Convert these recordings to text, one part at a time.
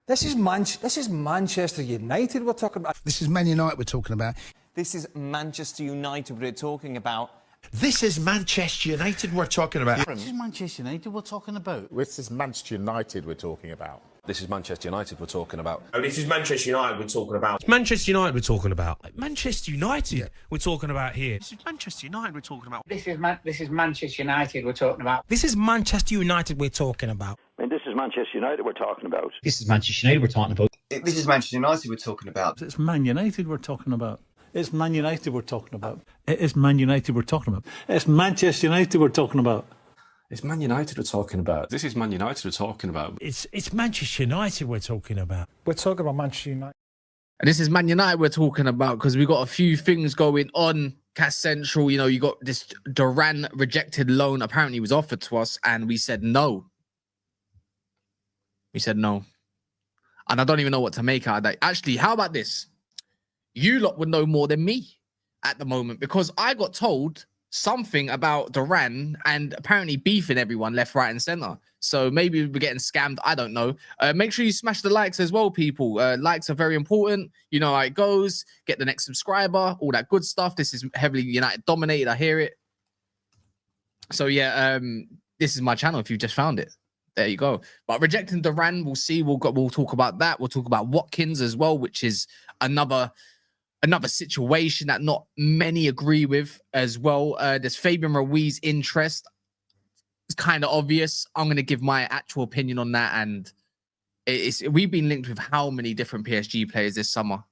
This is Manchester United we're talking about. This is Man United we're talking about. This is Manchester United we're talking about. This is Manchester United we're talking about. This is Manchester United we're talking about. This is Manchester United we're talking about. This is Manchester United we're talking about. Oh, this is Manchester United we're talking about. It's Manchester United we're talking about. Manchester United we're talking about here. This is Manchester United we're talking about. This is Manchester United we're talking about. This is Manchester United we're talking about. I mean, this is Manchester United we're talking about. This is Manchester United we're talking about. This is Manchester United we're talking about. It's Man United we're talking about. It's Man United we're talking about. It is Man United we're talking about. It's Manchester United we're talking about. It's Man United we're talking about. This is Man United we're talking about. It's Manchester United we're talking about. We're talking about Manchester United. And this is Man United we're talking about because we got a few things going on. Cass Central, you know, you got this Duran rejected loan apparently was offered to us and we said no. We said no. And I don't even know what to make out of that. Actually, how about this? You lot would know more than me at the moment because I got told something about Duran and apparently beefing everyone left, right, and center. So maybe we're getting scammed. I don't know. Make sure you smash the likes as well, people. Likes are very important. You know how it goes. Get the next subscriber, all that good stuff. This is heavily United dominated. I hear it. So yeah, this is my channel if you just found it. There you go. But rejecting Duran, we'll see. We'll talk about that. We'll talk about Watkins as well, which is another situation that not many agree with as well. There's Fabian Ruiz interest. It's kind of obvious. I'm going to give my actual opinion on that. And we've been linked with how many different PSG players this summer.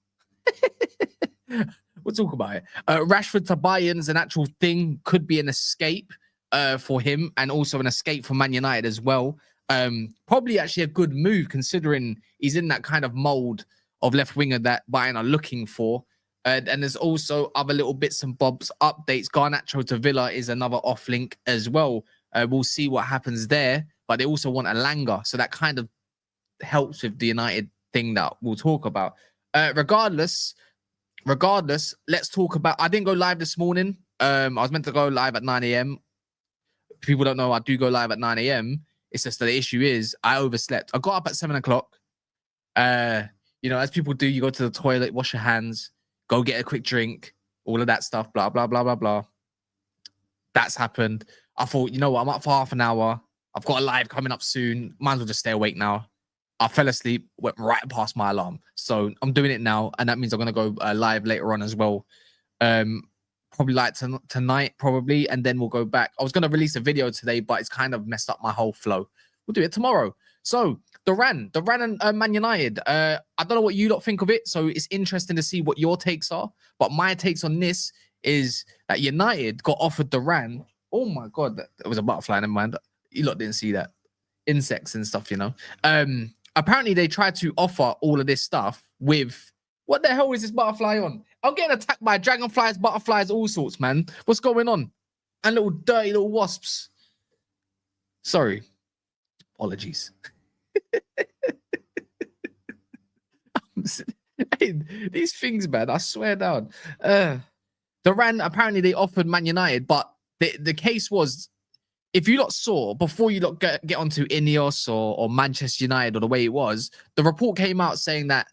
We'll talk about it. Rashford to Bayern's an actual thing. Could be an escape for him and also an escape for Man United as well. Probably actually a good move considering he's in that kind of mold of left winger that Bayern are looking for. And there's also other little bits and bobs updates. Garnacho to Villa is another off link as well. We'll see what happens there. But they also want Elanga. So that kind of helps with the United thing that we'll talk about. Regardless, let's talk about... I didn't go live this morning. I was meant to go live at 9 a.m. People don't know I do go live at 9 a.m. It's just that the issue is I overslept. I got up at 7 o'clock. You know, as people do, you go to the toilet, wash your hands, go get a quick drink, all of that stuff, blah, blah, blah, blah, blah. That's happened. I thought, you know what, I'm up for half an hour. I've got a live coming up soon. Might as well just stay awake now. I fell asleep, went right past my alarm. So I'm doing it now, and that means I'm going to go live later on as well. Probably like tonight, probably, and then we'll go back. I was going to release a video today, but it's kind of messed up my whole flow. We'll do it tomorrow. So Duran and Man United. I don't know what you lot think of it, so it's interesting to see what your takes are. But my takes on this is that United got offered Duran. Oh my God, that was a butterfly. Never mind. You lot didn't see that. Insects and stuff, you know. Apparently they tried to offer all of this stuff with... What the hell is this butterfly on? I'm getting attacked by dragonflies, butterflies, all sorts, man. What's going on? And little dirty little wasps. Sorry. Apologies. Hey, these things, man, I swear down. Duran, apparently they offered Man United, but the case was, if you lot saw, before you lot get onto Ineos or Manchester United or the way it was, the report came out saying that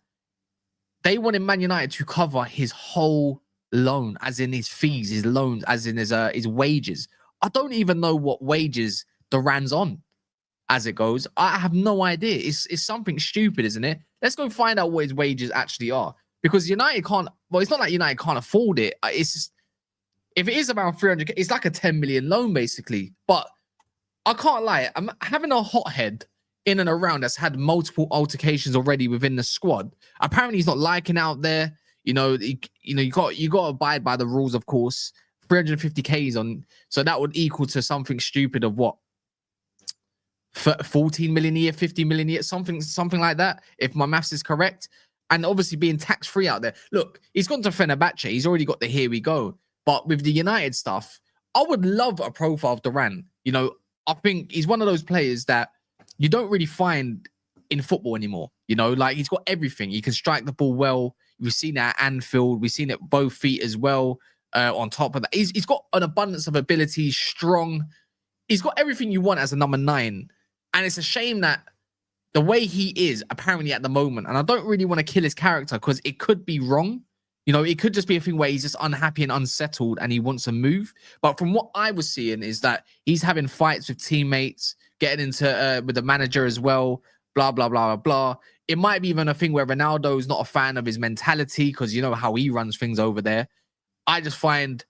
they wanted Man United to cover his whole loan, as in his fees, his loans, as in his wages. I don't even know what wages Duran's on as it goes. I have no idea. It's something stupid, isn't it? Let's go find out what his wages actually are. Because United can't... Well, it's not like United can't afford it. It's just... If it is around 300k, it's like a 10 million loan, basically. But I can't lie. I'm having a hothead in and around that's had multiple altercations already within the squad. Apparently, he's not liking out there. You know, you got to abide by the rules, of course. 350k is on, so that would equal to something stupid of what, 14 million a year, 50 million a year, something like that. If my maths is correct, and obviously being tax free out there. Look, he's gone to Fenerbahce. He's already got the here we go. But with the United stuff, I would love a profile of Duran. You know, I think he's one of those players that you don't really find in football anymore. You know, like he's got everything. He can strike the ball well. We've seen it at Anfield. We've seen it both feet as well. On top of that, he's got an abundance of ability, strong. He's got everything you want as a number 9. And it's a shame that the way he is apparently at the moment, and I don't really want to kill his character because it could be wrong. You know, it could just be a thing where he's just unhappy and unsettled and he wants to move. But from what I was seeing is that he's having fights with teammates, getting into with the manager as well, blah, blah, blah, blah, blah. It might be even a thing where Ronaldo is not a fan of his mentality because you know how he runs things over there. I just find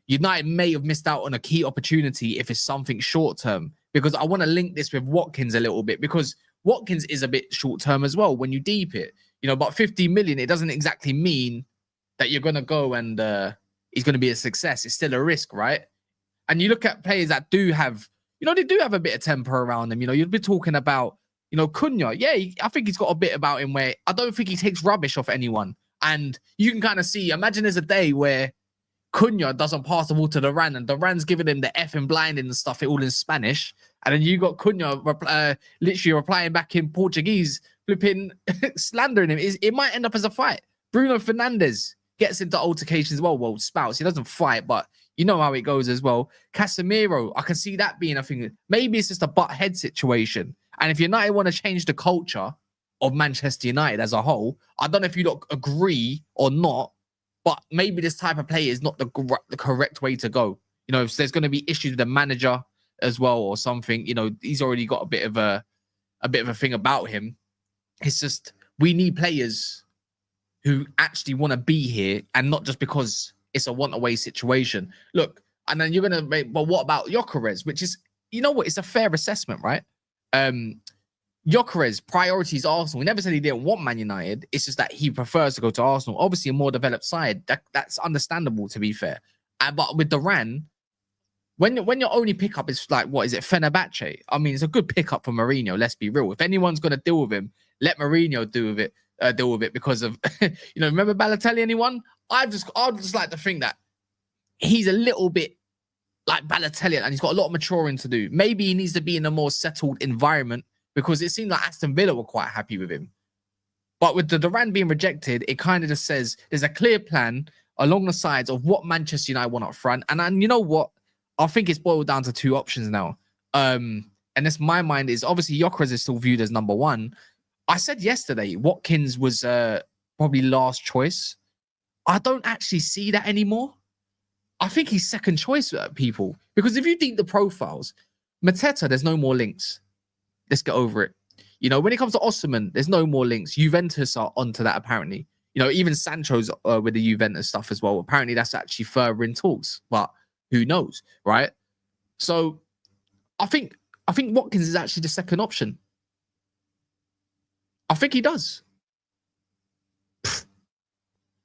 United may have missed out on a key opportunity if it's something short term, because I want to link this with Watkins a little bit, because Watkins is a bit short term as well when you deep it. You know, but 50 million, it doesn't exactly mean that you're going to go and he's going to be a success. It's still a risk, right? And you look at players that do have, you know, they do have a bit of temper around them. You know, you'd be talking about, you know, Cunha. Yeah, I think he's got a bit about him where I don't think he takes rubbish off anyone. And you can kind of see, imagine there's a day where Cunha doesn't pass the ball to Duran and Duran's giving him the F and blinding and stuff, it all in Spanish. And then you got Cunha literally replying back in Portuguese, flipping, slandering him. It might end up as a fight. Bruno Fernandes gets into altercations as well. Well, spouts. He doesn't fight, but you know how it goes as well. Casemiro, I can see that being a thing. Maybe it's just a butt head situation. And if United want to change the culture of Manchester United as a whole, I don't know if you don't agree or not, but maybe this type of play is not the correct way to go. You know, if there's going to be issues with the manager as well or something, you know, he's already got a bit of a thing about him. It's just, we need players who actually want to be here and not just because it's a want-away situation. Look, and then you're going to make, but what about Gyökeres? Which is, you know what, it's a fair assessment, right? Gyökeres, priorities Arsenal. He never said he didn't want Man United. It's just that he prefers to go to Arsenal. Obviously, a more developed side. That's understandable, to be fair. But with Duran, when your only pickup is like, what is it, Fenerbahce? I mean, it's a good pickup for Mourinho, let's be real. If anyone's going to deal with him, let Mourinho deal with it because of, you know, remember Balotelli, anyone? I'd just like to think that he's a little bit like Balotelli and he's got a lot of maturing to do. Maybe he needs to be in a more settled environment because it seemed like Aston Villa were quite happy with him. But with the Duran being rejected, it kind of just says there's a clear plan along the sides of what Manchester United want up front. And you know what? I think it's boiled down to two options now. And this, my mind, is obviously Gyökeres is still viewed as number one. I said yesterday Watkins was probably last choice. I don't actually see that anymore. I think he's second choice, people. Because if you think the profiles, Mateta, there's no more links. Let's get over it. You know, when it comes to Osimhen, there's no more links. Juventus are onto that, apparently. You know, even Sancho's with the Juventus stuff as well. Apparently, that's actually further in talks. But who knows, right? So, I think Watkins is actually the second option. I think he does.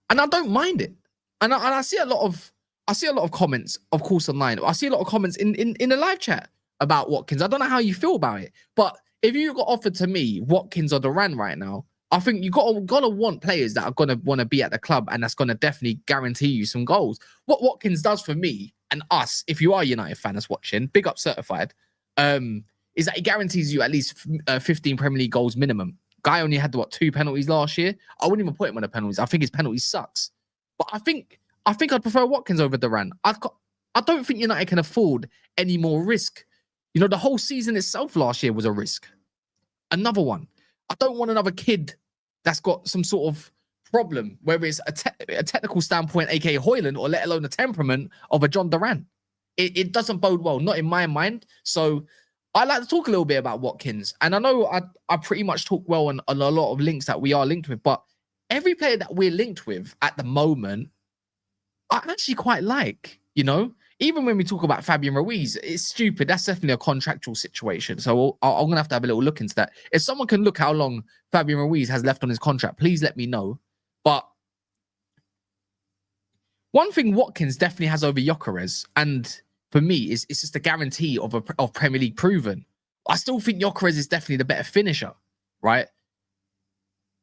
And I don't mind it. And I see a lot of comments, of course, online. I see a lot of comments in the live chat about Watkins. I don't know how you feel about it. But if you got offered to me Watkins or Duran right now, I think you gotta want players that are gonna want to be at the club and that's gonna definitely guarantee you some goals. What Watkins does for me and us, if you are a United fan that's watching, big up certified, is that he guarantees you at least 15 Premier League goals minimum. Guy only had 2 penalties last year. I wouldn't even put him on the penalties. I think his penalty sucks. But I think I'd prefer Watkins over Duran. I don't think United can afford any more risk. You know, the whole season itself last year was a risk. Another one. I don't want another kid that's got some sort of problem, whether it's a technical standpoint, aka Højlund, or let alone the temperament of a John Duran. It doesn't bode well, not in my mind. So I like to talk a little bit about Watkins. And I know I pretty much talk well on a lot of links that we are linked with, but every player that we're linked with at the moment, I actually quite like, you know? Even when we talk about Fabian Ruiz, it's stupid. That's definitely a contractual situation. So I'm going to have a little look into that. If someone can look how long Fabian Ruiz has left on his contract, please let me know. But one thing Watkins definitely has over Gyökeres, and for me, it's just a guarantee of Premier League proven. I still think Gyökeres is definitely the better finisher, right?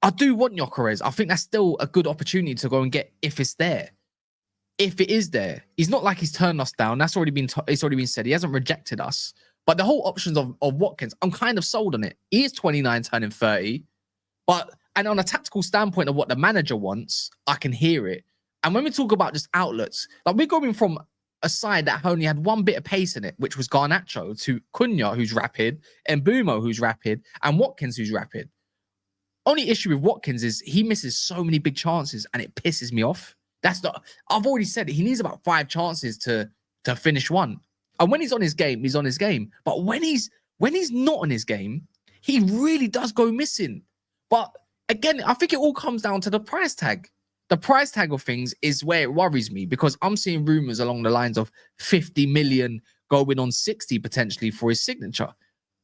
I do want Gyökeres. I think that's still a good opportunity to go and get if it's there. If it is there, he's not like he's turned us down. That's already been it's already been said. He hasn't rejected us. But the whole options of Watkins, I'm kind of sold on it. He is 29, turning 30. And on a tactical standpoint of what the manager wants, I can hear it. And when we talk about just outlets, like we're going from a side that only had one bit of pace in it, which was Garnacho, to Cunha, who's rapid, and Mbumo, who's rapid, and Watkins, who's rapid. Only issue with Watkins is he misses so many big chances, and it pisses me off. I've already said it. He needs about 5 chances to finish one. And when he's on his game, he's on his game. But when he's not on his game, he really does go missing. But again, I think it all comes down to the price tag. The price tag of things is where it worries me, because I'm seeing rumors along the lines of 50 million going on 60 potentially for his signature.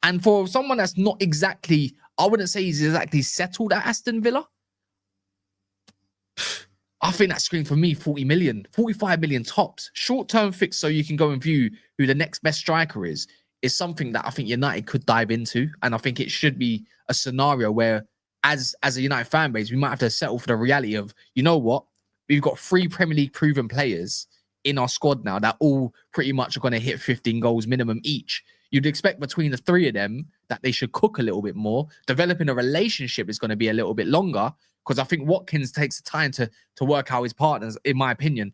And for someone that's not exactly, I wouldn't say he's exactly settled at Aston Villa, I think that screams for me 40 million, 45 million tops. Short-term fix so you can go and view who the next best striker is something that I think United could dive into. And I think it should be a scenario where, as a United fan base, we might have to settle for the reality of, you know what? We've got 3 Premier League proven players in our squad now that all pretty much are going to hit 15 goals minimum each. You'd expect between the 3 of them that they should cook a little bit more. Developing a relationship is going to be a little bit longer, because I think Watkins takes the time to work out his partners, in my opinion.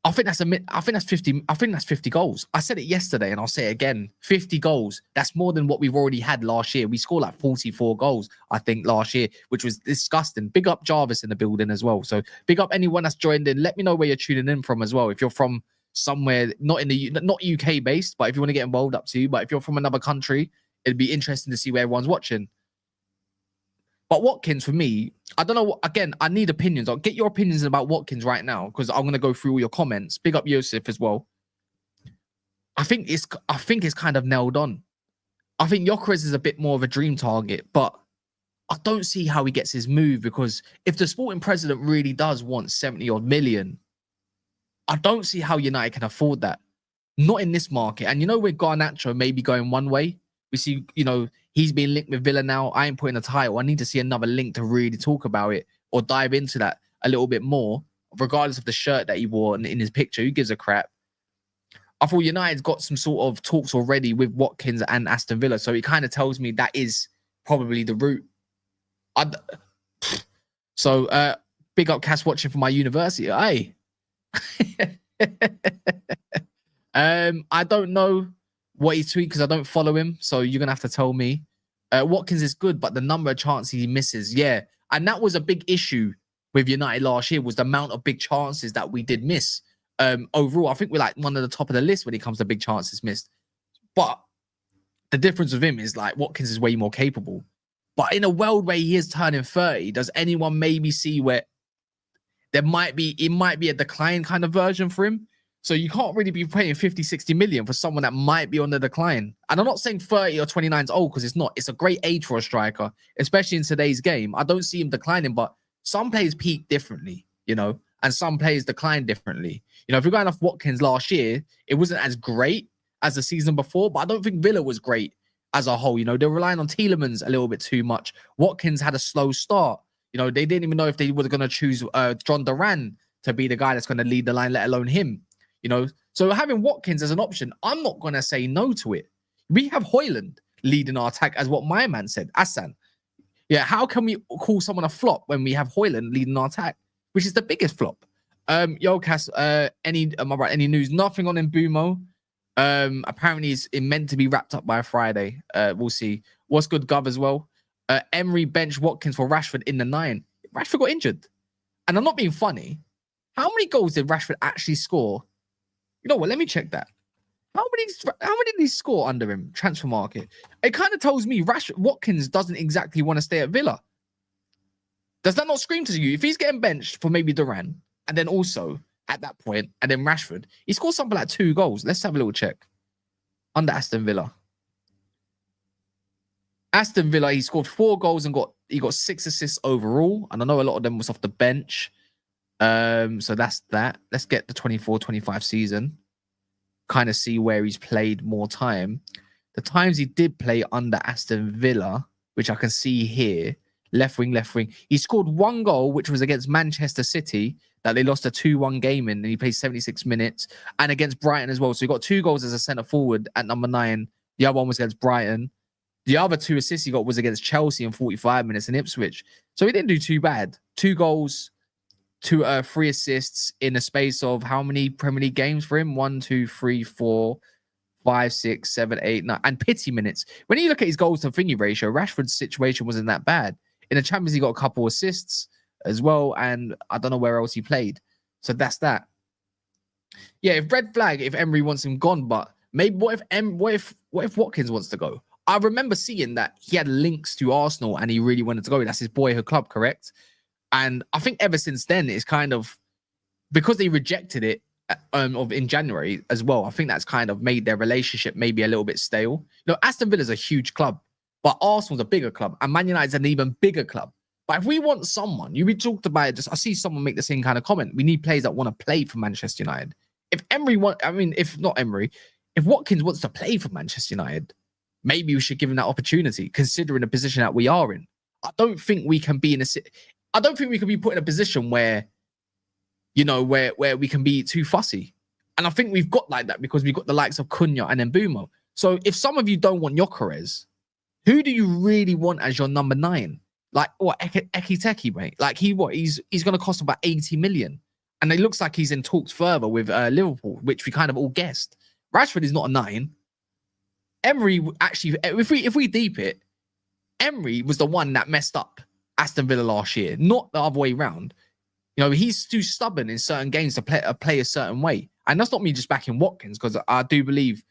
I think that's 50. I think that's 50 goals. I said it yesterday and I'll say it again. 50 goals. That's more than what we've already had last year. We scored like 44 goals, I think, last year, which was disgusting. Big up Jarvis in the building as well. So big up anyone that's joined in. Let me know where you're tuning in from as well. If you're from somewhere not UK based, but if you want to get involved, up to you. But if you're from another country, it'd be interesting to see where everyone's watching. But Watkins, for me, I don't know what, again, I need opinions. I'll get your opinions about Watkins right now, because I'm going to go through all your comments. Big up Yosef as well. I think it's kind of nailed on. I think Gyökeres is a bit more of a dream target, but I don't see how he gets his move, because if the sporting president really does want 70 odd million, I don't see how United can afford that. Not in this market. And you know, with Garnacho maybe going one way, we see, you know, he's been linked with Villa now. I ain't putting a title. I need to see another link to really talk about it or dive into that a little bit more, regardless of the shirt that he wore in his picture. Who gives a crap? I thought United's got some sort of talks already with Watkins and Aston Villa. So it kind of tells me that is probably the route. So big up Cass watching from my university. Hey. I don't know what he tweets because I don't follow him, so you're gonna have to tell me. Watkins is good, but the number of chances he misses, yeah, and that was a big issue with United last year, was the amount of big chances that we did miss. Overall, I think we're like one of the top of the list when it comes to big chances missed. But the difference with him is like Watkins is way more capable. But in a world where he is turning 30, does anyone maybe see where it might be a decline kind of version for him? So you can't really be paying 50, 60 million for someone that might be on the decline. And I'm not saying 30 or 29 is old, because it's not. It's a great age for a striker, especially in today's game. I don't see him declining, but some players peak differently, you know, and some players decline differently. You know, if you're going off Watkins last year, it wasn't as great as the season before, but I don't think Villa was great as a whole. You know, they're relying on Tielemans a little bit too much. Watkins had a slow start. You know, they didn't even know if they were going to choose John Duran to be the guy that's going to lead the line, let alone him. You know, so having Watkins as an option, I'm not going to say no to it. We have Højlund leading our attack, as what my man said, Asan. Yeah, how can we call someone a flop when we have Højlund leading our attack, which is the biggest flop? Yo, Cass, any news? Nothing on Mbumo. Apparently it's meant to be wrapped up by Friday. We'll see. What's good, Gov, as well? Emery bench Watkins for Rashford in the 9. Rashford got injured. And I'm not being funny. How many goals did Rashford actually score? You know what? Let me check that. How many did he score under him? Transfer market. It kind of tells me Watkins doesn't exactly want to stay at Villa. Does that not scream to you? If he's getting benched for maybe Duran, and then also at that point, and then Rashford, he scored something like 2 goals. Let's have a little check. Under Aston Villa. Aston Villa, he scored 4 goals and he got 6 assists overall. And I know a lot of them was off the bench. So that's that. Let's get the 24-25 season. Kind of see where he's played more time. The times he did play under Aston Villa, which I can see here, left wing. He scored 1 goal, which was against Manchester City, that they lost a 2-1 game in, and he played 76 minutes, and against Brighton as well. So he got 2 goals as a centre forward at number 9. The other one was against Brighton. The other 2 assists he got was against Chelsea in 45 minutes and Ipswich. So he didn't do too bad. 2 goals, 3 assists in a space of how many Premier League games for him? 1, 2, 3, 4, 5, 6, 7, 8, 9, and pity minutes. When you look at his goals to thingy ratio, Rashford's situation wasn't that bad. In the Champions League, he got a couple assists as well, and I don't know where else he played. So that's that. Yeah, if red flag if Emery wants him gone, but maybe what if Watkins wants to go? I remember seeing that he had links to Arsenal and he really wanted to go. That's his boyhood club, correct? And I think ever since then, it's kind of because they rejected it in January as well. I think that's kind of made their relationship maybe a little bit stale. You know, Aston Villa's a huge club, but Arsenal's a bigger club, and Man United's an even bigger club. But if we want someone, we talked about it. I see someone make the same kind of comment. We need players that want to play for Manchester United. If Watkins wants to play for Manchester United, maybe we should give him that opportunity, considering the position that we are in. I don't think we can be put in a position where, you know, where we can be too fussy. And I think we've got like that because we've got the likes of Cunha and Mbeumo. So if some of you don't want Gyökeres, who do you really want as your number 9? Like what, Ekiteke, mate? Like he's going to cost about 80 million. And it looks like he's in talks further with Liverpool, which we kind of all guessed. Rashford is not a 9. Emery actually, if we deep it, Emery was the one that messed up Aston Villa last year, not the other way around. You know, he's too stubborn in certain games to play a certain way. And that's not me just backing Watkins, because I do believe,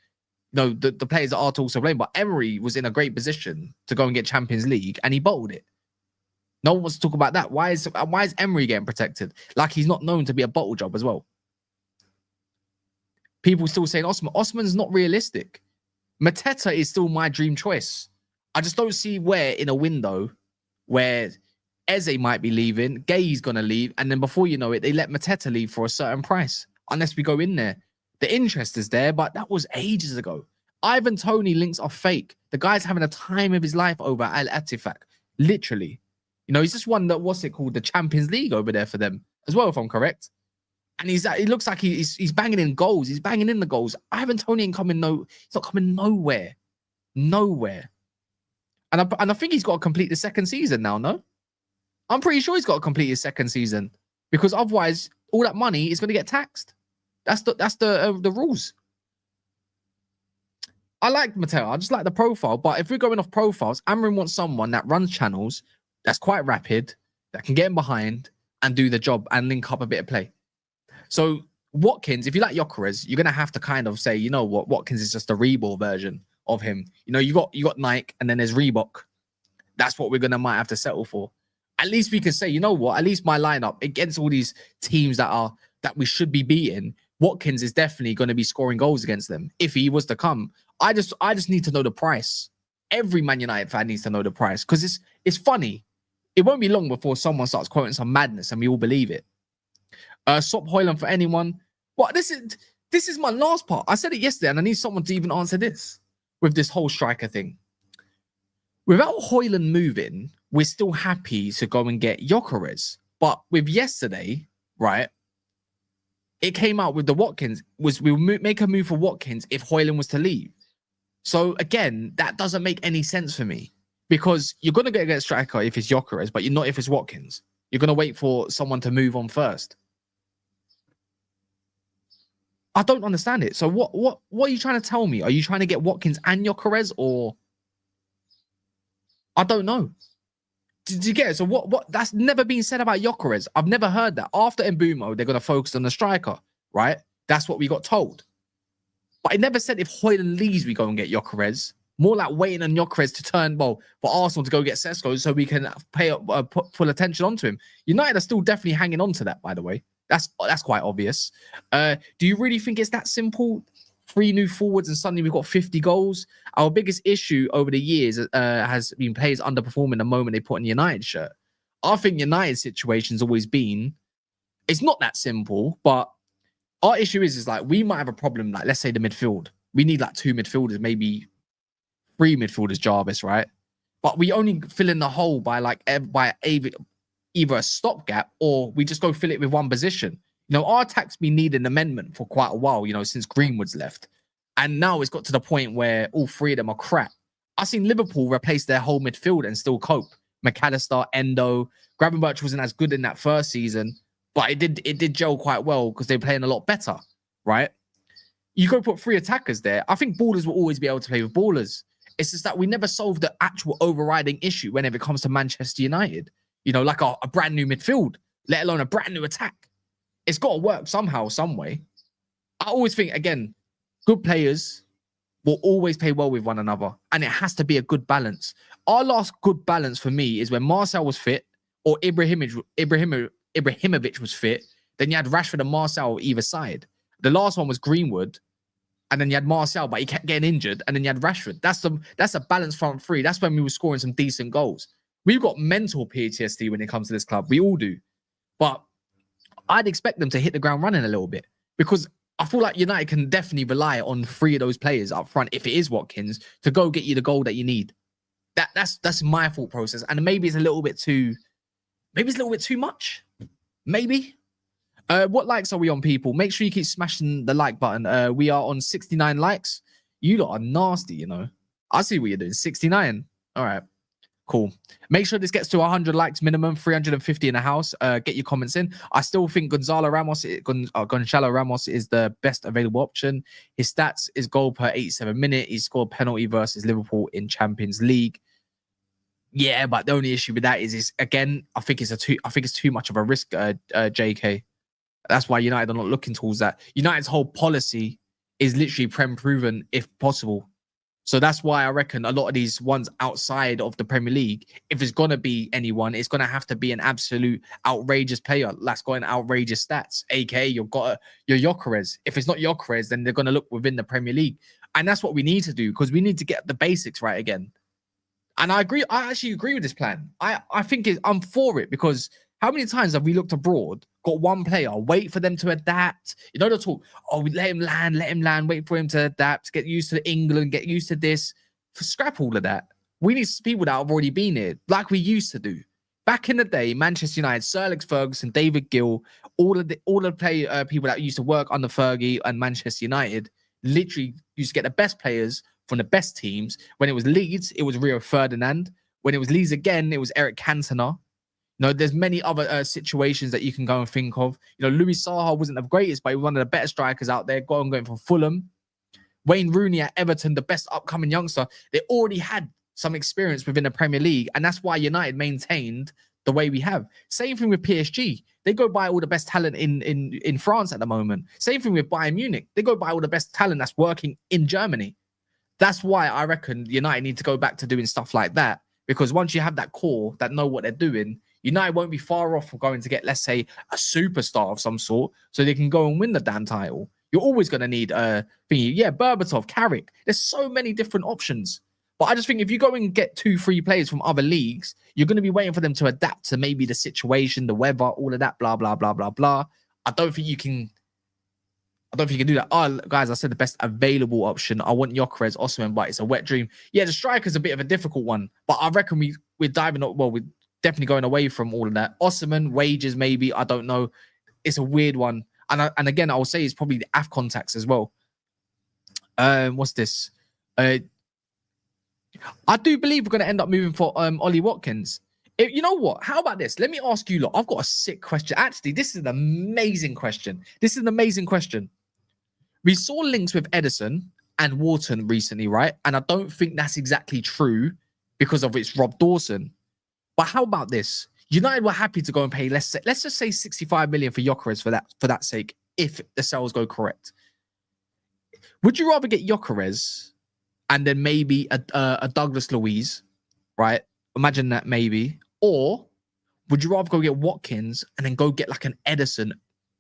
you know, the players that are to also blame. But Emery was in a great position to go and get Champions League, and he bottled it. No one wants to talk about that. Why is Emery getting protected? Like he's not known to be a bottle job as well. People still saying Osman. Osman's not realistic. Mateta is still my dream choice. I just don't see where in a window where Eze might be leaving, Gay's going to leave, and then before you know it, they let Mateta leave for a certain price. Unless we go in there. The interest is there, but that was ages ago. Ivan Toney links are fake. The guy's having a time of his life over Al Attifaq. Literally. You know, he's just won the Champions League over there for them as well, if I'm correct. And he looks like he's banging in goals. He's banging in the goals. Ivan Toney he's not coming nowhere. Nowhere. And I think he's got to complete the second season now, no? I'm pretty sure he's got to complete his second season, because otherwise all that money is going to get taxed. That's the rules. I like Mateo. I just like the profile. But if we're going off profiles, Amorim wants someone that runs channels, that's quite rapid, that can get in behind and do the job and link up a bit of play. So Watkins, if you like Gyökeres, you're going to have to kind of say, you know what, Watkins is just a Reebok version of him. You know, you got Nike and then there's Reebok. That's what might have to settle for. At least we can say, you know what, at least my lineup against all these teams that we should be beating, Watkins is definitely going to be scoring goals against them if he was to come. I just need to know the price. Every Man United fan needs to know the price, because it's funny. It won't be long before someone starts quoting some madness and we all believe it. Swap Højlund for anyone. What this is my last part. I said it yesterday, and I need someone to even answer this with this whole striker thing. Without Højlund moving, we're still happy to go and get Gyökeres. But with yesterday, right, it came out with the Watkins, we'll make a move for Watkins if Højlund was to leave. So again, that doesn't make any sense for me, because you're going to get a striker if it's Gyökeres, but you're not if it's Watkins. You're going to wait for someone to move on first. I don't understand it. So what are you trying to tell me? Are you trying to get Watkins and Gyökeres, or I don't know. Did you get it? So what that's never been said about Gyökeres. I've never heard that. After Mbeumo, they're going to focus on the striker, right? That's what we got told. But it never said if Højlund leaves, we go and get Gyökeres. More like waiting on Gyökeres to turn, for Arsenal to go get Sesko so we can put full attention onto him. United are still definitely hanging on to that, by the way. That's quite obvious. Do you really think it's that simple? 3 new forwards and suddenly we've got 50 goals. Our biggest issue over the years has been players underperforming the moment they put on the United shirt. I think United's situation's always been, it's not that simple, but our issue is like we might have a problem, like let's say the midfield. We need like 2 midfielders, maybe 3 midfielders, Jarvis, right? But we only fill in the hole by either a stopgap or we just go fill it with one position. You know, our attack's been needing amendment for quite a while, you know, since Greenwood's left. And now it's got to the point where all 3 of them are crap. I've seen Liverpool replace their whole midfield and still cope. McAllister, Endo, Gravenberch wasn't as good in that first season. but it did gel quite well because they're playing a lot better, right? You go put 3 attackers there. I think ballers will always be able to play with ballers. It's just that we never solve the actual overriding issue whenever it comes to Manchester United. You know, like a brand new midfield, let alone a brand new attack. It's got to work somehow, some way. I always think, again, good players will always play well with one another, and it has to be a good balance. Our last good balance for me is when Marcel was fit or Ibrahimovic was fit. Then you had Rashford and Marcel either side. The last one was Greenwood, and then you had Marcel, but he kept getting injured, and then you had Rashford. That's a balanced front three. That's when we were scoring some decent goals. We've got mental PTSD when it comes to this club. We all do. But I'd expect them to hit the ground running a little bit, because I feel like United can definitely rely on 3 of those players up front, if it is Watkins, to go get you the goal that you need. That's my thought process. And maybe it's a little bit too much. Maybe. What likes are we on, people? Make sure you keep smashing the like button. We are on 69 likes. You lot are nasty, you know. I see what you're doing. 69. All right. Cool. Make sure this gets to 100 likes minimum, 350 in the house. Get your comments in. I still think Gonzalo Ramos is the best available option. His stats is goal per 87 minute. He scored penalty versus Liverpool in Champions League. Yeah, but the only issue with that is again, I think it's too much of a risk, JK. That's why United are not looking towards that. United's whole policy is literally Prem proven if possible. So that's why I reckon a lot of these ones outside of the Premier League, if it's going to be anyone, it's going to have to be an absolute outrageous player that's got outrageous stats, aka your Gyökeres. If it's not Gyökeres, then they're going to look within the Premier League. And that's what we need to do, because we need to get the basics right again. And I agree. I actually agree with this plan. I think I'm for it, because how many times have we looked abroad, got one player, wait for them to adapt? You know, they'll talk, we let him land, wait for him to adapt, get used to England, get used to this. Scrap all of that. We need people that have already been here, like we used to do. Back in the day, Manchester United, Sir Alex Ferguson, David Gill, all the people that used to work under Fergie and Manchester United, literally used to get the best players from the best teams. When it was Leeds, it was Rio Ferdinand. When it was Leeds again, it was Eric Cantona. You know, there's many other situations that you can go and think of. You know, Louis Saha wasn't the greatest, but he was one of the better strikers out there. Going from Fulham. Wayne Rooney at Everton, the best upcoming youngster. They already had some experience within the Premier League, and that's why United maintained the way we have. Same thing with PSG. They go buy all the best talent in France at the moment. Same thing with Bayern Munich. They go buy all the best talent that's working in Germany. That's why I reckon United need to go back to doing stuff like that, because once you have that core that know what they're doing, United won't be far off from going to get, let's say, a superstar of some sort, so they can go and win the damn title. You're always going to need Berbatov, Carrick. There's so many different options. But I just think if you go and get 2-3 players from other leagues, you're going to be waiting for them to adapt to maybe the situation, the weather, all of that, blah, blah, blah, blah, blah. I don't think you can do that. Oh, guys, I said the best available option. I want Gyökeres, Osimhen, but it's a wet dream. Yeah, the striker's a bit of a difficult one, but I reckon we're diving up. Well, we're definitely going away from all of that. Osimhen, wages, maybe. I don't know. It's a weird one. And again, I will say it's probably the AFCON tax as well. What's this? I do believe we're going to end up moving for Ollie Watkins. You know what? How about this? Let me ask you lot. I've got a sick question. Actually, this is an amazing question. We saw links with Ederson and Wharton recently, right? And I don't think that's exactly true because of it's Rob Dawson. But how about this? United were happy to go and pay, let's just say 65 million for Gyökeres for that sake, if the sales go correct. Would you rather get Gyökeres and then maybe a Douglas Luiz, right? Imagine that maybe. Or would you rather go get Watkins and then go get like an Ederson,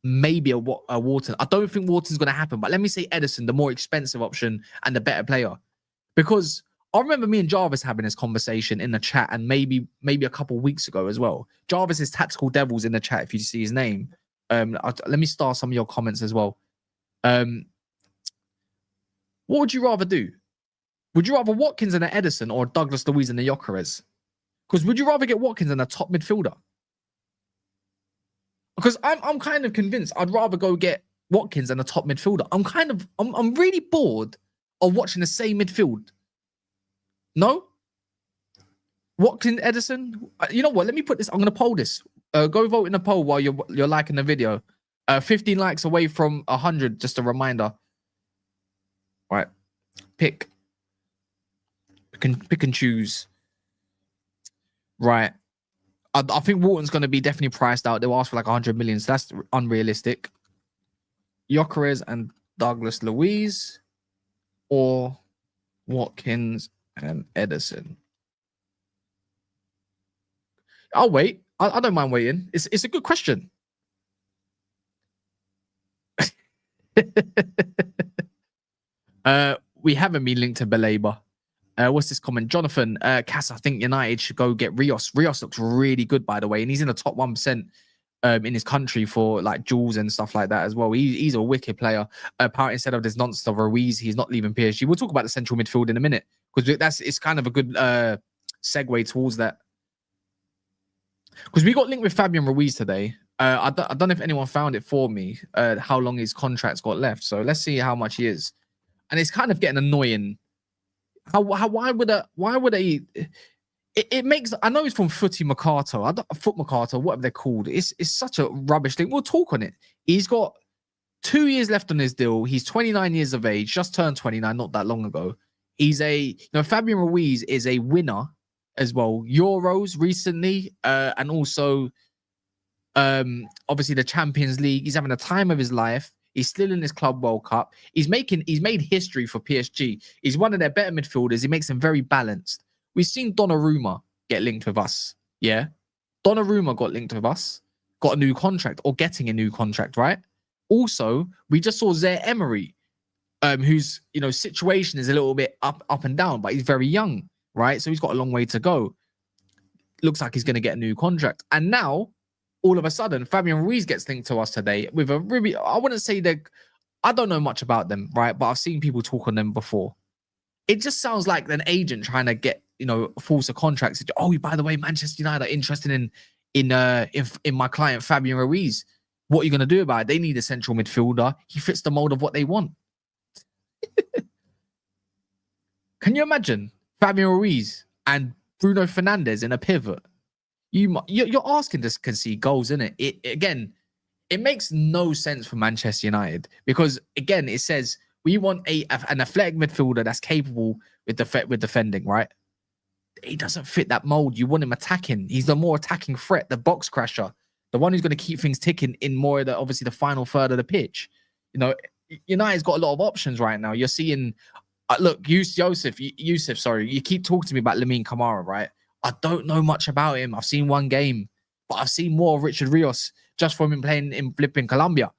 maybe a Wharton? I don't think Wharton's going to happen, but let me say Ederson, the more expensive option and the better player. Because I remember me and Jarvis having this conversation in the chat, and maybe a couple of weeks ago as well. Jarvis is Tactical Devils in the chat, if you see his name. Let me star some of your comments as well. What would you rather do? Would you rather Watkins and an Ederson or Douglas Luiz and a Gyökeres? Because would you rather get Watkins and a top midfielder? Because I'm kind of convinced I'd rather go get Watkins and a top midfielder. I'm really bored of watching the same midfield. No? Watkins, Ederson? You know what? Let me put this. I'm going to poll this. Go vote in the poll while you're liking the video. 15 likes away from 100. Just a reminder. Right, pick and choose. Right, I think Wharton's going to be definitely priced out. They'll ask for like 100 million. So that's unrealistic. Gyökeres and Douglas Luiz, or Watkins and Ederson. I'll wait. I don't mind waiting. It's a good question. We haven't been linked to Belabor. What's this comment? Jonathan, Cass, I think United should go get Rios. Rios looks really good, by the way, and he's in the top 1% in his country for like duels and stuff like that as well. He's a wicked player. Apparently, instead of this nonsense of Ruiz, he's not leaving PSG. We'll talk about the central midfield in a minute because it's kind of a good segue towards that. Because we got linked with Fabian Ruiz today. I don't know if anyone found it for me, how long his contract's got left. So let's see how much he is. And it's kind of getting annoying. Why would they? It makes. I know he's from Footy Mercato. Foot Mercato, whatever they're called. It's such a rubbish thing. We'll talk on it. He's got 2 years left on his deal. He's 29 years of age. Just turned 29 not that long ago. Fabian Ruiz is a winner as well. Euros recently, and also obviously the Champions League. He's having the time of his life. He's still in his Club World Cup. He's made history for PSG. He's one of their better midfielders. He makes them very balanced. We've seen Donnarumma get linked with us. Yeah. Donnarumma got linked with us, got a new contract or getting a new contract, right? Also, we just saw Zaire Emery, whose situation is a little bit up and down, but he's very young, right? So he's got a long way to go. Looks like he's going to get a new contract. And now, all of a sudden, Fabian Ruiz gets linked to us today with a really, I wouldn't say I don't know much about them, right? But I've seen people talk on them before. It just sounds like an agent trying to get, force a contract. Oh, by the way, Manchester United are interested in my client, Fabian Ruiz. What are you going to do about it? They need a central midfielder. He fits the mold of what they want. Can you imagine Fabian Ruiz and Bruno Fernandes in a pivot? You're asking to concede goals, isn't it? It makes no sense for Manchester United because, again, it says we want an athletic midfielder that's capable with defending, right? He doesn't fit that mold. You want him attacking. He's the more attacking threat, the box crasher, the one who's going to keep things ticking in more of the final third of the pitch. United's got a lot of options right now. You're seeing, look, Yusuf, you keep talking to me about Lamine Camara, right? I don't know much about him. I've seen one game, but I've seen more of Richard Rios just from him playing in flipping Colombia.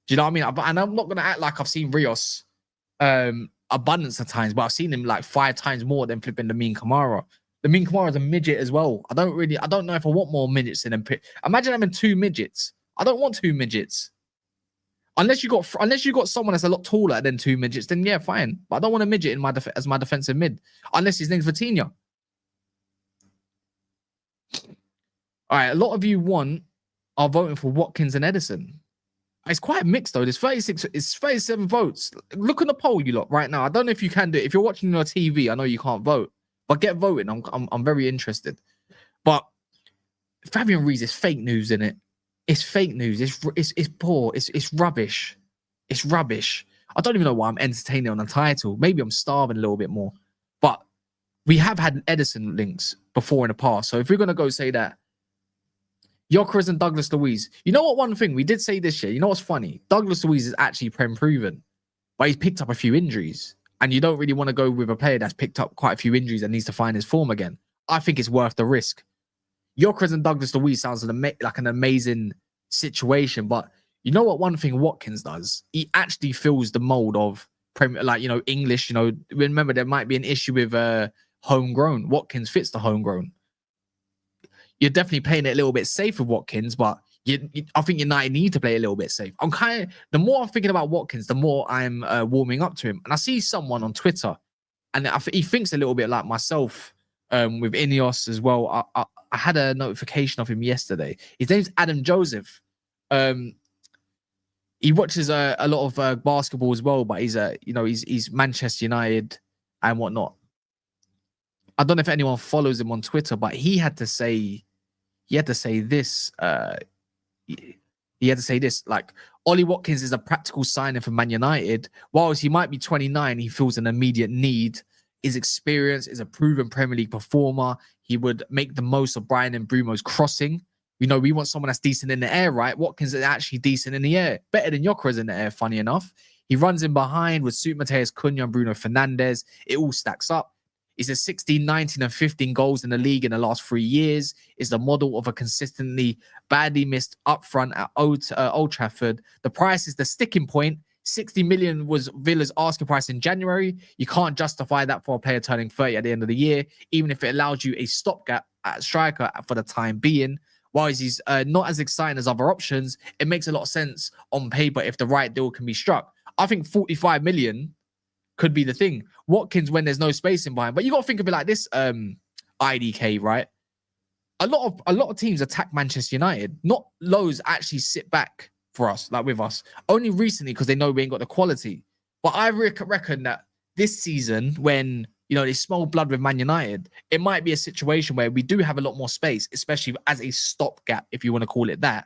Do you know what I mean? And I'm not going to act like I've seen Rios abundance of times, but I've seen him like 5 times more than flipping Lamine Camara. Lamine Camara is a midget as well. I don't know if I want more midgets in him. Imagine having 2 midgets. I don't want 2 midgets. Unless you got someone that's a lot taller than 2 midgets, then yeah, fine. But I don't want a midget in as my defensive mid, unless his name's Vitinha. All right, a lot of you are voting for Watkins and Ederson. It's quite mixed though. There's 37 votes. Look at the poll, you lot, right now. I don't know if you can do it. If you're watching on your TV, I know you can't vote, but get voting. I'm very interested. But Fabian Ruiz is fake news, isn't it? It's fake news. It's poor. It's rubbish. It's rubbish. I don't even know why I'm entertaining on the title. Maybe I'm starving a little bit more. But we have had Ederson links before in the past. So if we're gonna go say that, Gyökeres and Douglas Luiz. You know what? One thing we did say this year. You know what's funny? Douglas Luiz is actually proven, but he's picked up a few injuries, and you don't really want to go with a player that's picked up quite a few injuries and needs to find his form again. I think it's worth the risk. Gyökeres and Douglas Luiz sounds like an amazing situation, but you know what? One thing Watkins does, he actually fills the mold of English. Remember there might be an issue with homegrown. Watkins fits the homegrown. You're definitely playing it a little bit safe with Watkins, but I think United need to play a little bit safe. The more I'm thinking about Watkins, the more I'm warming up to him. And I see someone on Twitter, and he thinks a little bit like myself with Ineos as well. I had a notification of him yesterday. His name's Adam Joseph. He watches a lot of basketball as well, but he's Manchester United and whatnot. I don't know if anyone follows him on Twitter, but he had to say he had to say this. He had to say this, like, Ollie Watkins is a practical signing for Man United. Whilst he might be 29, he feels an immediate need. His experience is a proven Premier League performer. He would make the most of Brian and Brumo's crossing. You know, we want someone that's decent in the air, right? Watkins is actually decent in the air. Better than Gyökeres in the air, funny enough. He runs in behind with suit Mateus Cunha and Bruno Fernandes. It all stacks up. He's a 16, 19, and 15 goals in the league in the last 3 years. Is the model of a consistently badly missed upfront at Old Trafford. The price is the sticking point. 60 million was Villa's asking price in January. You can't justify that for a player turning 30 at the end of the year, even if it allows you a stopgap at striker for the time being. While he's not as exciting as other options, it makes a lot of sense on paper if the right deal can be struck. I think 45 million could be the thing. Watkins, when there's no space in behind. But you got to think of it like this, IDK, right? A lot of teams attack Manchester United. Not loads actually sit back for us, like with us. Only recently because they know we ain't got the quality. But I reckon that this season, when they smell blood with Man United, it might be a situation where we do have a lot more space, especially as a stopgap, if you want to call it that.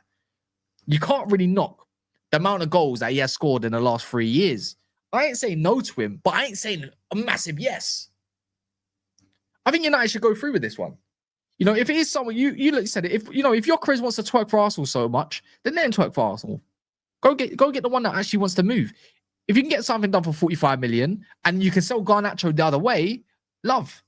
You can't really knock the amount of goals that he has scored in the last 3 years. I ain't saying no to him, but I ain't saying a massive yes. I think United should go through with this one. If it is someone, you said it, if Gyökeres wants to twerk for Arsenal so much, then let him twerk for Arsenal. Go get the one that actually wants to move. If you can get something done for 45 million and you can sell Garnacho the other way, love.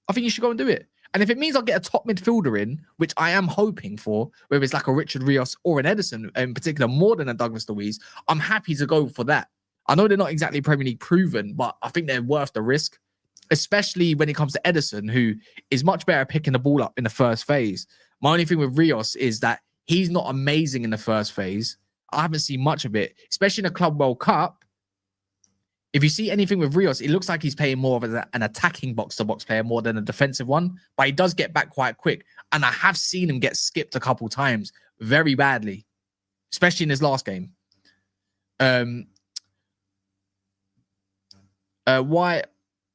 I think you should go and do it. And if it means I'll get a top midfielder in, which I am hoping for, whether it's like a Richard Rios or an Ederson in particular, more than a Douglas Luiz, I'm happy to go for that. I know they're not exactly Premier League proven, but I think they're worth the risk, especially when it comes to Ederson, who is much better at picking the ball up in the first phase. My only thing with Rios is that he's not amazing in the first phase. I haven't seen much of it, especially in the Club World Cup. If you see anything with Rios, it looks like he's playing more of an attacking box-to-box player more than a defensive one, but he does get back quite quick. And I have seen him get skipped a couple times very badly, especially in his last game. Why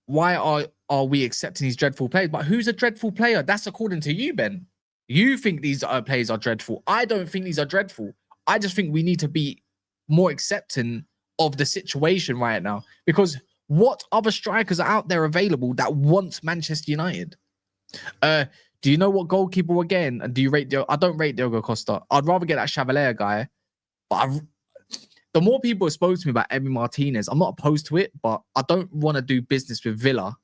are we accepting these dreadful players? But who's a dreadful player? That's according to you, Ben. You think these players are dreadful. I don't think these are dreadful. I just think we need to be more accepting of the situation right now, because what other strikers are out there available that want Manchester United? Do you know what goalkeeper we're getting? And do you rate I don't rate Diogo Costa. I'd rather get that Chevalier guy. But the more people have spoken to me about Emi Martinez, I'm not opposed to it, but I don't want to do business with Villa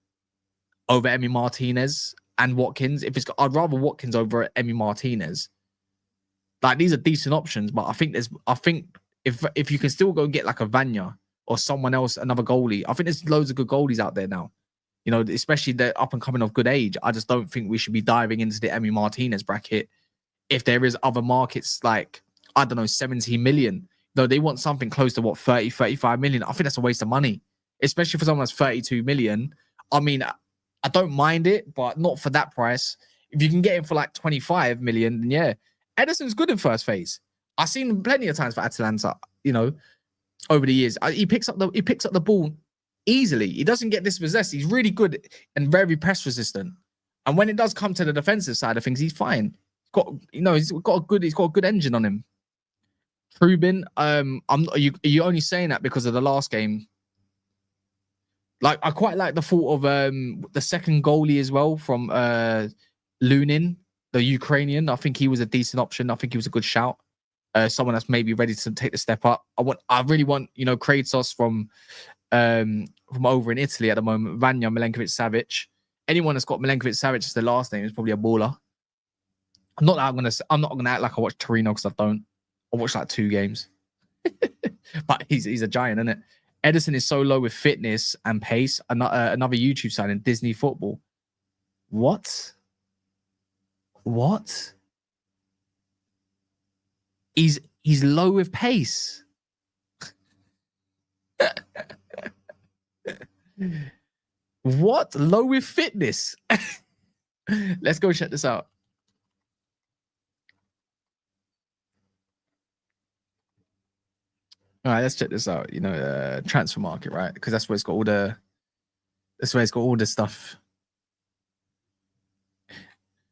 over Emi Martinez and Watkins. I'd rather Watkins over Emi Martinez. Like, these are decent options, but I think if you can still go get like a Vanya or someone else, another goalie, I think there's loads of good goalies out there now. Especially the up and coming of good age. I just don't think we should be diving into the Emi Martinez bracket if there is other markets like, I don't know, 17 million. Though they want something close to 30, 35 million. I think that's a waste of money, especially for someone that's 32 million. I mean, I don't mind it, but not for that price. If you can get him for like 25 million, then yeah. Ederson's good in first phase. I've seen him plenty of times for Atalanta, over the years. He picks up the ball easily. He doesn't get dispossessed. He's really good and very press resistant. And when it does come to the defensive side of things, he's fine. He's got a good engine on him. Trubin, are you only saying that because of the last game? Like, I quite like the thought of the second goalie as well from Lunin, the Ukrainian. I think he was a decent option. I think he was a good shout. Someone that's maybe ready to take the step up. I really want, Kratos from over in Italy at the moment. Vanya Milenkovic-Savic. Anyone that's got Milenkovic-Savic as their last name is probably a baller. I'm not gonna act like I watch Torino, because I don't. I watched like 2 games. But he's a giant, isn't it? Ederson is so low with fitness and pace. Another YouTube site in Disney Football. What? He's low with pace. What? Low with fitness? Let's go check this out. All right, let's check this out. Transfer market, right? Because that's where it's got all the stuff.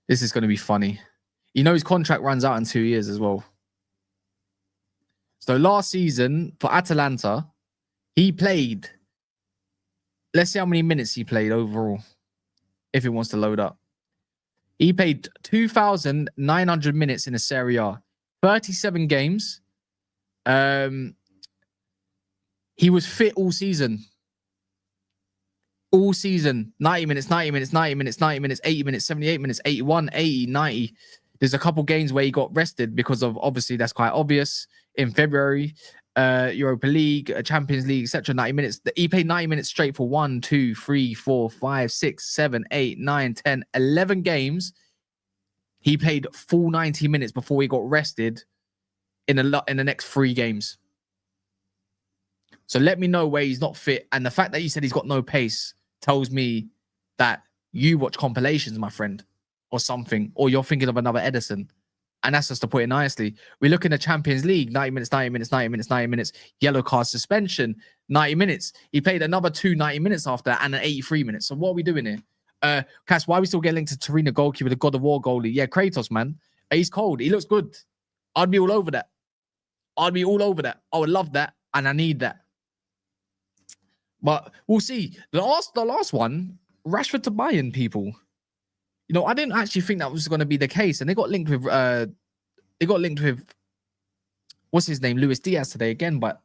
This is going to be funny. You know his contract runs out in 2 years as well. So last season for Atalanta, he played, let's see how many minutes he played overall, if it wants to load up. He played 2,900 minutes in a Serie A, 37 games. He was fit all season. All season, 90 minutes, 90 minutes, 90 minutes, 90 minutes, 80 minutes, 78 minutes, 81, 80, 90. There's a couple games where he got rested because of, obviously, that's quite obvious. In February, Europa League, Champions League, etc. 90 minutes. He played 90 minutes straight for 1, 2, 3, 4, 5, 6, 7, 8, 9, 10, 11 games. He played full 90 minutes before he got rested in the next 3 games. So let me know where he's not fit. And the fact that you said he's got no pace tells me that you watch compilations, my friend, or something, or you're thinking of another Edison. And that's just to put it nicely. We look in the Champions League, 90 minutes, 90 minutes, 90 minutes, 90 minutes, yellow card suspension, 90 minutes. He played another 2 90 minutes after that and an 83 minutes. So what are we doing here? Cass, why are we still getting linked to Torino goalkeeper, the God of War goalie? Yeah, Kratos, man. He's cold. He looks good. I'd be all over that. I would love that. And I need that. But we'll see. The last one, Rashford to Bayern, people. You know, I didn't actually think that was going to be the case, and they got linked with what's his name, Luis Diaz today again. But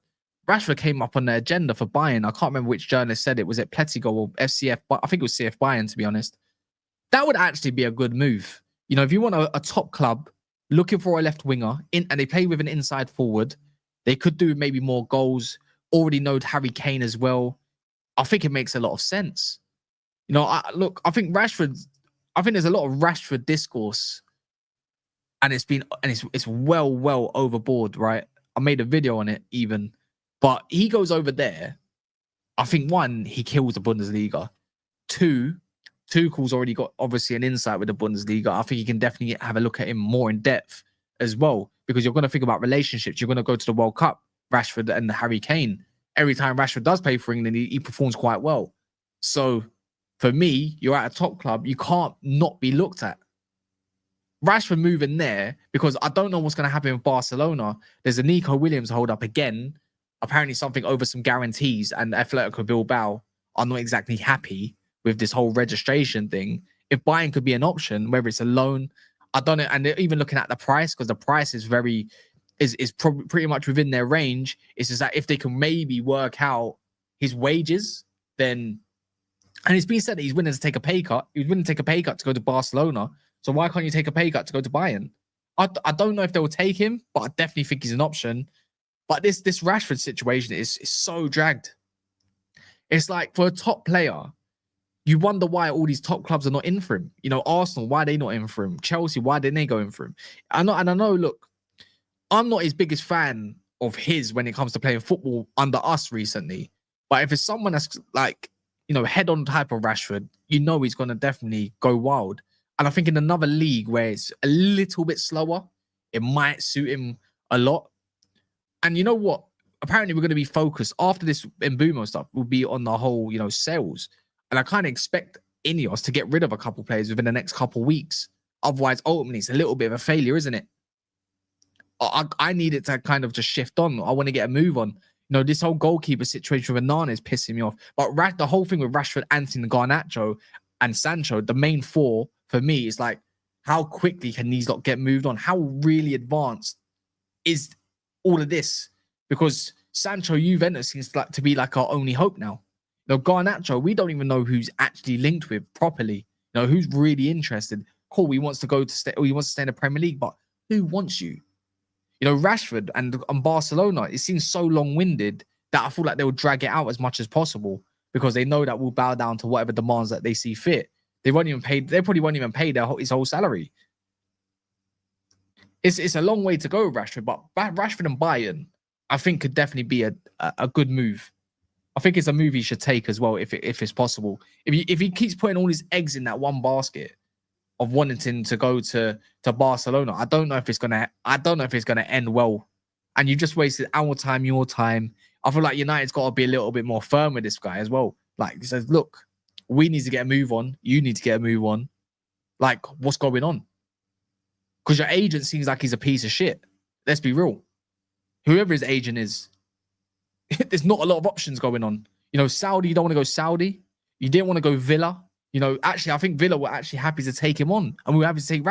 Rashford came up on the agenda for Bayern. I can't remember which journalist said it. Was it Pletigo or FCF? But I think it was CF Bayern, to be honest. That would actually be a good move. You know, if you want a top club looking for a left winger and they play with an inside forward, they could do maybe more goals. Already know Harry Kane as well. I think it makes a lot of sense. You know, I think there's a lot of Rashford discourse, and it's well overboard, right? I made a video on it even, but he goes over there. I think 1, he kills the Bundesliga. 2, Tuchel's already got obviously an insight with the Bundesliga. I think you can definitely have a look at him more in depth as well, because you're going to think about relationships. You're going to go to the World Cup, Rashford and Harry Kane. Every time Rashford does play for England, he performs quite well. So for me, you're at a top club, you can't not be looked at. Rashford moving there, because I don't know what's going to happen with Barcelona. There's a Nico Williams hold up again. Apparently something over some guarantees, and Atletico Bilbao are not exactly happy with this whole registration thing. If Bayern could be an option, whether it's a loan, I don't know. And they're even looking at the price, because the price is probably pretty much within their range. It's just that if they can maybe work out his wages, then... And it's been said that he's willing to take a pay cut. He's willing to take a pay cut to go to Barcelona. So why can't you take a pay cut to go to Bayern? I don't know if they will take him, but I definitely think he's an option. But this Rashford situation is so dragged. It's like, for a top player, you wonder why all these top clubs are not in for him. You know, Arsenal, why are they not in for him? Chelsea, why didn't they go in for him? I know, look, I'm not his biggest fan of his when it comes to playing football under us recently. But if it's someone that's like, you know, head-on type of Rashford, you know he's going to definitely go wild. And I think in another league where it's a little bit slower, it might suit him a lot. And you know what? Apparently we're going to be focused after this Mbeumo stuff will be on the whole, you know, sales. And I kind of expect Ineos to get rid of a couple players within the next couple weeks. Otherwise, ultimately, it's a little bit of a failure, isn't it? I need it to kind of just shift on. I want to get a move on. You know, this whole goalkeeper situation with Nana is pissing me off. But the whole thing with Rashford, Anthony, Garnacho, and Sancho, the main 4 for me is like, how quickly can these lot get moved on? How really advanced is all of this? Because Sancho, Juventus seems like to be like our only hope now. You know, Garnacho, we don't even know who's actually linked with properly. You know, who's really interested. Cool, he wants to stay in the Premier League, but who wants you? You know, Rashford and Barcelona, it seems so long-winded that I feel like they'll drag it out as much as possible, because they know that we'll bow down to whatever demands that they see fit. They probably won't even pay his whole salary. It's a long way to go, Rashford, but Rashford and Bayern, I think, could definitely be a good move. I think it's a move he should take as well, if it's possible. If he keeps putting all his eggs in that one basket of wanting to go to Barcelona, I don't know if it's gonna end well. And you just wasted our time, your time. I feel like United's got to be a little bit more firm with this guy as well. Like, he says, look, we need to get a move on. You need to get a move on. Like, what's going on? Because your agent seems like he's a piece of shit. Let's be real. Whoever his agent is, there's not a lot of options going on. You know, Saudi, you don't want to go Saudi. You didn't want to go Villa. You know, actually, I think Villa were actually happy to take him on. And we were happy to take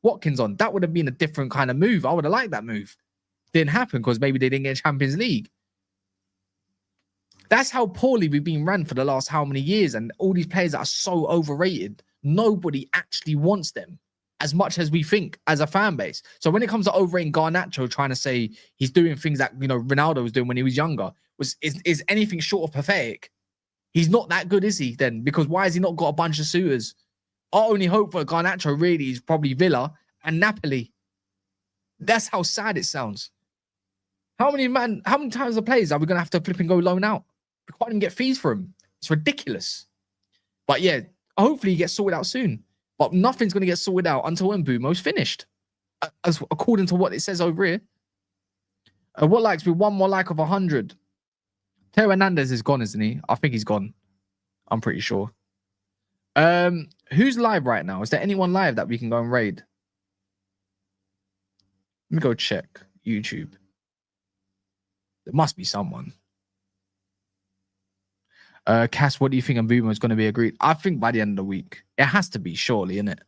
Watkins on. That would have been a different kind of move. I would have liked that move. Didn't happen because maybe they didn't get Champions League. That's how poorly we've been ran for the last how many years. And all these players that are so overrated, nobody actually wants them as much as we think as a fan base. So when it comes to overrating Garnacho, trying to say he's doing things that, you know, Ronaldo was doing when he was younger, is anything short of pathetic. He's not that good, is he, then? Because why has he not got a bunch of suitors? Our only hope for Garnacho really is probably Villa and Napoli. That's how sad it sounds. How many times the players are we going to have to flip and go loan out? We can't even get fees for him. It's ridiculous. But yeah, hopefully he gets sorted out soon. But nothing's going to get sorted out until Mbeumo's finished. As according to what it says over here. What likes with one more like of 100? Teo Hernandez is gone, isn't he? I think he's gone. I'm pretty sure. Who's live right now? Is there anyone live that we can go and raid? Let me go check YouTube. There must be someone. Cass, what do you think Mbeumo is going to be agreed? I think by the end of the week. It has to be, surely, innit?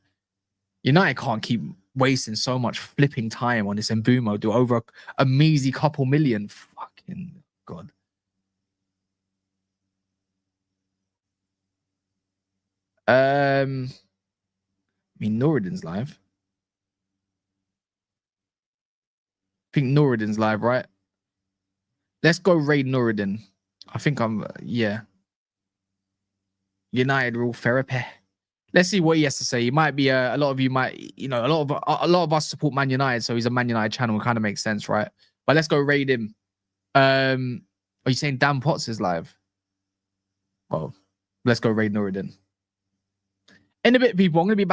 United can't keep wasting so much flipping time on this Mbeumo. Do over a measly couple million. Fucking God. I mean, Noureddin's live. I think Noureddin's live, right? Let's go raid Noureddin. I think yeah. United rule therapy. Let's see what he has to say. He might be a lot of you might, you know, a lot of us support Man United, so he's a Man United channel. It kind of makes sense, right? But let's go raid him. Are you saying Dan Potts is live? Well, let's go raid Noureddin. In a bit, people. I'm going to be back.